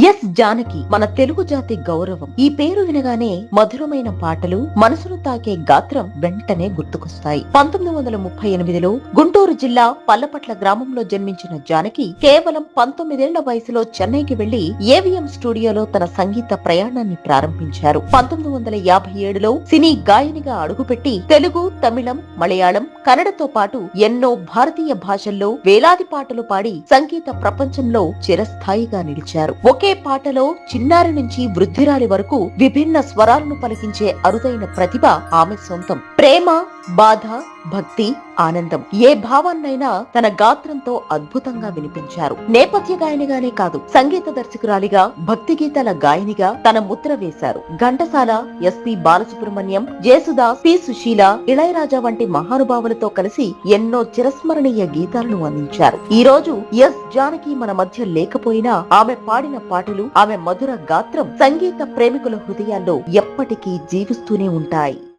Yes Janaki మన తెలుగు జాతి గౌరవం. ఈ పేరు వినగానే మధురమైన పాటలు, మనసును తాకే గాత్రం వెంటనే గుర్తుకొస్తాయి. 1938లో గుంటూరు జిల్లా పల్లపట్ల గ్రామంలో జన్మించిన జానకి కేవలం 19 ఏళ్ల వయసులో చెన్నైకి వెళ్లి ఏవిఎం స్టూడియోలో తన సంగీత ప్రయాణాన్ని ప్రారంభించారు. 1957లో సినీ గాయనిగా అడుగుపెట్టి తెలుగు, తమిళం, మలయాళం, కన్నడతో పాటు ఎన్నో భారతీయ భాషల్లో వేలాది పాటలు పాడి సంగీత ప్రపంచంలో చిరస్థాయిగా నిలిచారు. ఒకే పాటలో చిన్నారి నుంచి వృద్ధిరాలి వరకు విభిన్న స్వరాలను పలికించే అరుదైన ప్రతిభ ఆమె సొంతం. ప్రేమ, బాధ, భక్తి, ఆనందం ఏ భావాన్నైనా తన గాత్రంతో అద్భుతంగా వినిపించారు. నేపథ్య గాయనిగానే కాదు, సంగీత దర్శకురాలిగా, భక్తి గీతాల గాయనిగా తన ముద్ర వేశారు. ఘంటసాల, ఎస్పి బాలసుబ్రహ్మణ్యం, జేసుదాస్, పి సుశీల, ఇళయరాజా వంటి మహానుభావులతో కలిసి ఎన్నో చిరస్మరణీయ గీతాలను అందించారు. ఈ రోజు ఎస్ జానకి మన మధ్య లేకపోయినా ఆమె పాడిన పాటలు, ఆమె మధుర గాత్రం సంగీత ప్రేమికుల హృదయాల్లో ఎప్పటికీ జీవిస్తూనే ఉంటాయి.